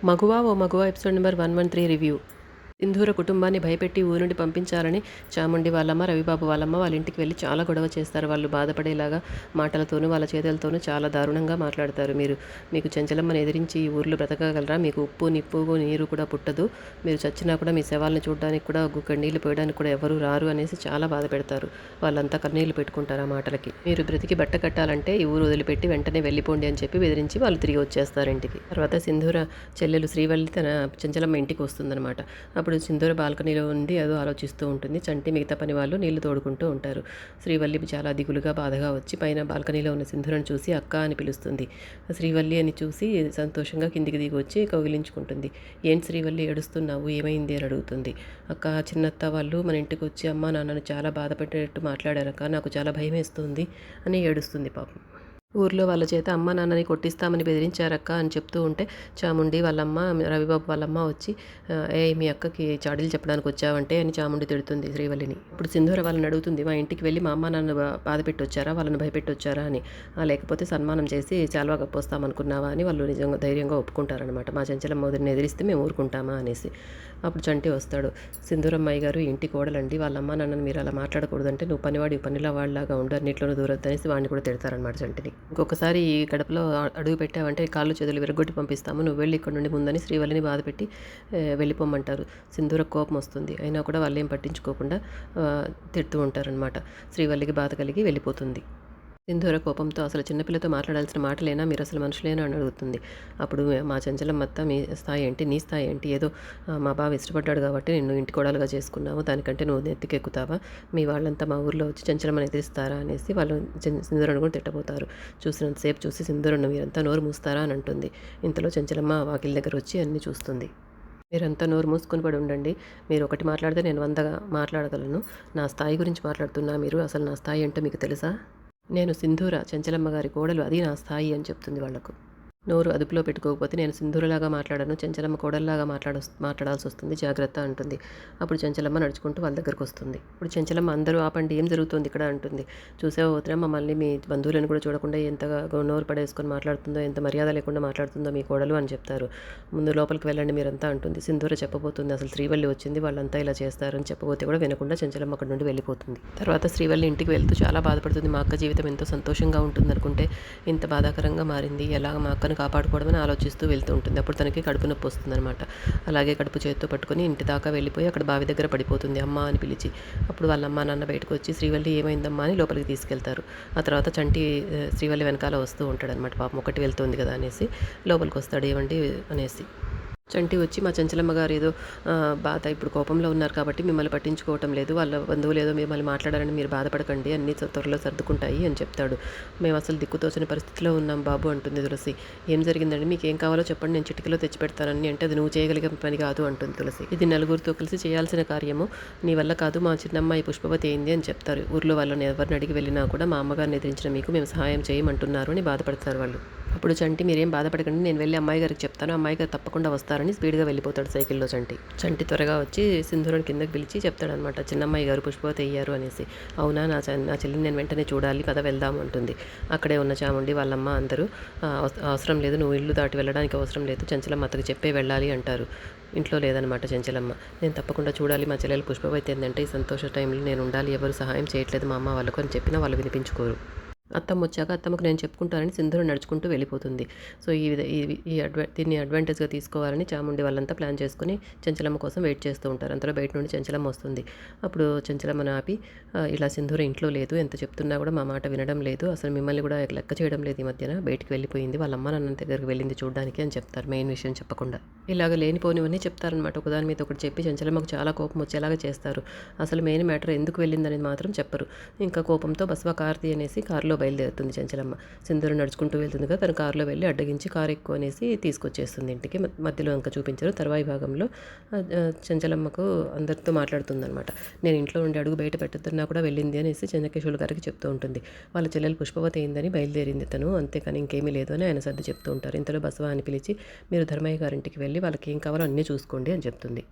మగువా ఓ మగువా episode number 113 review. సింధూర కుటుంబాన్ని భయపెట్టి ఊరు నుండి పంపించాలని చాముండి వాళ్ళమ్మ, రవిబాబు వాళ్ళమ్మ వాళ్ళ ఇంటికి వెళ్ళి చాలా గొడవ చేస్తారు. వాళ్ళు బాధపడేలాగా మాటలతోనూ, వాళ్ళ చేతులతోనూ చాలా దారుణంగా మాట్లాడతారు. మీకు చెంచలమ్మని ఎదిరించి ఈ ఊర్లో బ్రతకగలరా? మీకు ఉప్పు, నిప్పు, నీరు కూడా పుట్టదు. మీరు చచ్చినా కూడా మీ శవాలను చూడడానికి కూడా గుక్కెడు నీళ్లు పోయడానికి కూడా ఎవరు రారు అనేసి చాలా బాధ పెడతారు. వాళ్ళంతా కన్నీళ్లు పెట్టుకుంటారు ఆ మాటలకి. మీరు బ్రతికి బట్ట కట్టాలంటే ఈ ఊరు వదిలిపెట్టి వెంటనే వెళ్ళిపోండి అని చెప్పి బెదిరించి వాళ్ళు తిరిగి వచ్చేస్తారు ఇంటికి. తర్వాత సింధూర చెల్లెలు శ్రీవల్లి తన చెంచలమ్మ ఇంటికి వస్తుందన్నమాట. అప్పుడు సింధూర బాల్కనీలో ఉండి ఏదో ఆలోచిస్తూ ఉంటుంది. చంటి మిగతా పని వాళ్ళు నీళ్లు తోడుకుంటూ ఉంటారు. శ్రీవల్లి చాలా దిగులుగా బాధగా వచ్చి పైన బాల్కనీలో ఉన్న సింధూరను చూసి అక్క అని పిలుస్తుంది. శ్రీవల్లి అని చూసి సంతోషంగా కిందికి దిగి వచ్చి కౌగిలించుకుంటుంది. ఏంటి శ్రీవల్లి ఏడుస్తున్నావు, ఏమైంది అని అడుగుతుంది. అక్క, చిన్నత్త వాళ్ళు మన ఇంటికి వచ్చి అమ్మ నాన్నను చాలా బాధపెట్టేటట్టు మాట్లాడారక్క, నాకు చాలా భయం వేస్తుంది అని ఏడుస్తుంది పాపం. ఊర్లో వాళ్ళ చేత అమ్మ నాన్నని కొట్టిస్తామని బెదిరించారక్క అని చెప్తూ ఉంటే చాముండి వాళ్ళమ్మ, రవిబాబు వాళ్ళమ్మ వచ్చి మీ అక్కకి చాడీలు చెప్పడానికి వచ్చావంటే అని చాముండి తిడుతుంది శ్రీవల్లిని. ఇప్పుడు సింధూర వాళ్ళని అడుగుతుంది, మా ఇంటికి వెళ్ళి మా అమ్మ నాన్న బాధ పెట్టి వచ్చారా, వాళ్ళని భయపెట్టి వచ్చారా అని. లేకపోతే సన్మానం చేసి చాలువా కప్పొస్తామనుకున్నావా అని వాళ్ళు నిజంగా ధైర్యంగా ఒప్పుకుంటారనమాట. మా చెంచలమ్మ వదిలిని ఎదిరిస్తే మేము ఊరుకుంటామా అనేసి. అప్పుడు చంటి వస్తాడు. సింధూరమ్మాయి గారు ఇంటి కోడలండి, వాళ్ళ అమ్మ నాన్నని మీరు అలా మాట్లాడకూడదంటే నువ్వు పనివాడి పనిలా వాళ్ళలాగా ఉండు, అన్నింటిలోనూ దూరద్దు అనేసి వాడిని కూడా తిడతారనమాట చంటిని. ఇంకొకసారి ఈ గడపలో అడుగు పెట్టావంటే కాళ్ళు చేతులు విరగొట్టి పంపిస్తాము, నువ్వు వెళ్ళి ఇక్కడ నుండి ముందని శ్రీవల్లిని బాధపెట్టి వెళ్ళిపోమంటారు. సింధూర కోపం వస్తుంది. అయినా కూడా వాళ్ళు ఏం పట్టించుకోకుండా తిడుతూ ఉంటారనమాట. శ్రీవల్లికి బాధ కలిగి వెళ్ళిపోతుంది. సింధూర కోపంతో అసలు చిన్నపిల్లతో మాట్లాడాల్సిన మాటలేనా, మీరు అసలు మనుషులేనా అని అడుగుతుంది. అప్పుడు మా చెంచలమ్మత్త, మీ స్థాయి ఏంటి, నీ స్థాయి ఏంటి, ఏదో మా బావ ఇష్టపడ్డాడు కాబట్టి నిన్ను ఇంటి కోడలుగా చేసుకున్నావు, దానికంటే నువ్వు నెత్తికెక్కుతావా, మీ వాళ్ళంతా మా ఊర్లో వచ్చి చెంచలమ్మని ఎదిరిస్తారా అనేసి వాళ్ళు సింధూరను కూడా తిట్టబోతారు. చూసినంతసేపు చూసి సింధూరను మీరంతా నోరు మూస్తారా అని అంటుంది. ఇంతలో చెంచలమ్మ వాకిలి దగ్గర వచ్చి అన్నీ చూస్తుంది. మీరంతా నోరు మూసుకొని పడి ఉండండి, మీరు ఒకటి మాట్లాడితే నేను 100గా మాట్లాడగలను. నా స్థాయి గురించి మాట్లాడుతున్నా మీరు, అసలు నా స్థాయి ఏంటో మీకు తెలుసా? నేను సింధూర, చెంచలమ్మ గారి కోడలు, అది నా స్థాయి అని చెప్తుంది వాళ్లకు. నోరు అదుపులో పెట్టుకోకపోతే నేను సింధూరలాగా మాట్లాడను, చెంచలమ్మ కోడల్లాగా మాట్లాడాల్సి వస్తుంది, జాగ్రత్త అంటుంది. అప్పుడు చెంచలమ్మ నడుచుకుంటూ వాళ్ళ దగ్గరకు వస్తుంది. ఇప్పుడు చెంచలమ్మ, అందరూ ఆపండి, ఏం జరుగుతుంది ఇక్కడ అంటుంది. చూసావో వదినా, మమ్మల్ని మీ బంధువులను కూడా చూడకుండా ఎంతగా నోరు పడేసుకొని మాట్లాడుతుందో, ఎంత మర్యాద లేకుండా మాట్లాడుతుందో మీ కోడలు అని చెప్తారు. ముందు లోపలికి వెళ్ళండి మీరంతా అంటుంది. సింధూర చెప్పబోతుంది, అసలు శ్రీవల్లి వచ్చింది, వాళ్ళంతా ఇలా చేస్తారని చెప్పబోతే కూడా వినకుండా చెంచలమ్మ అక్కడి నుండి వెళ్ళిపోతుంది. తర్వాత శ్రీవల్లి ఇంటికి వెళ్తూ చాలా బాధపడుతుంది. మా అక్క జీవితం ఎంతో సంతోషంగా ఉంటుంది అనుకుంటే ఇంత బాధాకరంగా మారింది, ఎలాగ మా అక్కను కాపాడుకోవడమని ఆలోచిస్తూ వెళ్తూ ఉంటుంది. అప్పుడు తనకి కడుపు నొప్పి వస్తుందన్నమాట. అలాగే కడుపు చేత్తో పట్టుకొని ఇంటి దాకా వెళ్ళిపోయి అక్కడ బావి దగ్గర పడిపోతుంది అమ్మ అని పిలిచి. అప్పుడు వాళ్ళ అమ్మ నాన్న బయటకు వచ్చి శ్రీవల్లి ఏమైందమ్మా అని లోపలికి తీసుకెళ్తారు. ఆ తర్వాత చంటి శ్రీవల్లి వెనకాల వస్తూ ఉంటాడనమాట. పాపం ఒకటి వెళ్తుంది కదా అనేసి లోపలికి వస్తాడు, ఏమండి అనేసి. చంటి వచ్చి, మా చెంచలమ్మ గారు ఏదో బాధ, ఇప్పుడు కోపంలో ఉన్నారు కాబట్టి మిమ్మల్ని పట్టించుకోవటం లేదు, వాళ్ళ బంధువులు ఏదో మిమ్మల్ని మాట్లాడారని మీరు బాధపడకండి, అన్నీ త్వరలో సర్దుకుంటాయి అని చెప్తాడు. మేము అసలు దిక్కుతోచిన పరిస్థితిలో ఉన్నాం బాబు అంటుంది తులసి. ఏం జరిగిందండి, మీకు ఏం కావాలో చెప్పండి, నేను చిటికలో తెచ్చిపెడతానని అంటే అది నువ్వు చేయగలిగే పని కాదు అంటుంది తులసి. ఇది నలుగురితో కలిసి చేయాల్సిన కార్యము, నీ వల్ల కాదు, మా చిన్నమ్మాయి పుష్పవతి అయింది అని చెప్తారు. ఊర్లో వాళ్ళని ఎవరిని అడిగి వెళ్ళినా కూడా మా అమ్మగారిని ఎదిరించిన మీకు మేము సహాయం చేయమంటున్నారు అని బాధపడతారు వాళ్ళు. అప్పుడు చంటి, మీరేం బాధపడకండి, నేను వెళ్ళి అమ్మాయి గారికి చెప్తాను, అమ్మాయి గారు తప్పకుండా వస్తారని స్పీడ్గా వెళ్ళిపోతాడు సైకిల్లో చంటి త్వరగా వచ్చి సింధూరుని కిందకి పిలిచి చెప్తాడనమాట, చిన్నమ్మాయి గారు పుష్పవతి అయ్యారు అనేసి. అవునా, నా చెల్లిని నేను వెంటనే చూడాలి, పద వెళ్దాం అంటుంది. అక్కడే ఉన్న చాముండి వాళ్ళమ్మ అందరూ, అవసరం లేదు, నువ్వు ఇల్లు దాటి వెళ్ళడానికి అవసరం లేదు, చెంచలమ్మ అతకు చెప్పే వెళ్ళాలి అంటారు. ఇంట్లో లేదనమాట చెంచలమ్మ. నేను తప్పకుండా చూడాలి, మా చెల్లెలు పుష్పవతి ఏంటంటే ఈ సంతోష టైంలో నేను ఉండాలి, ఎవరు సహాయం చేయట్లేదు మా అమ్మ వాళ్ళకు అని చెప్పినా వాళ్ళు వినిపించుకోరు. అత్తమ్మ వచ్చాక అత్తమ్మకు నేను చెప్పుకుంటానని సింధూర నడుచుకుంటూ వెళ్ళిపోతుంది. సో దీన్ని అడ్వాంటేజ్గా తీసుకోవాలని చాముండి వాళ్ళంతా ప్లాన్ చేసుకుని చెంచలమ్మ కోసం వెయిట్ చేస్తూ ఉంటారు. అంతలో బయట నుండి చెంచలమ్మ వస్తుంది. అప్పుడు చెంచలమ్మను ఆపి, ఇలా సింధూర ఇంట్లో లేదు, ఎంత చెప్తున్నా కూడా మా మాట వినడం లేదు, అసలు మిమ్మల్ని కూడా లెక్క చేయడం లేదు, ఈ మధ్యన బయటికి వెళ్ళిపోయింది, వాళ్ళ అమ్మ నాన్న దగ్గరికి వెళ్ళింది చూడడానికి అని చెప్తారు, మెయిన్ విషయం చెప్పకుండా. ఇలాగ లేనిపోనివన్నీ చెప్తారనమాట. ఒకదాని మీద ఒకటి చెప్పి చెంచలమ్మకు చాలా కోపం వచ్చేలాగా చేస్తారు. అసలు మెయిన్ మ్యాటర్ ఎందుకు వెళ్ళిందనేది మాత్రం చెప్పరు. ఇంకా కోపంతో బస్వా కార్తీ అనేసి కారులో బయలుదేరుతుంది చెంచలమ్మ. సింధూర నడుచుకుంటూ వెళ్తుంది కదా, తన కారులో వెళ్ళి అడ్డగించి కారు ఎక్కువ అనేసి తీసుకొచ్చేస్తుంది ఇంటికి. మధ్యలో ఇంకా చూపించారు. తర్వాయి భాగంలో చెంచలమ్మకు అందరితో మాట్లాడుతుందనమాట. నేను ఇంట్లో నుండి అడుగు బయట పెట్టద్దన్నా కూడా వెళ్ళింది అనేసి చెన్నకేశ్వర గారికి చెప్తూ ఉంటుంది. వాళ్ళ చెల్లెలు పుష్పవతి అయిందని బయలుదేరింది తను, అంతేకాని ఇంకేమీ లేదు అని ఆయన సర్ది చెప్తూ ఉంటారు. ఇంతలో బసవ అని పిలిచి, మీరు ధర్మయ్య గారింటికి వెళ్ళి వాళ్ళకి ఏం కావాలో అన్నీ చూసుకోండి అని చెప్తుంది.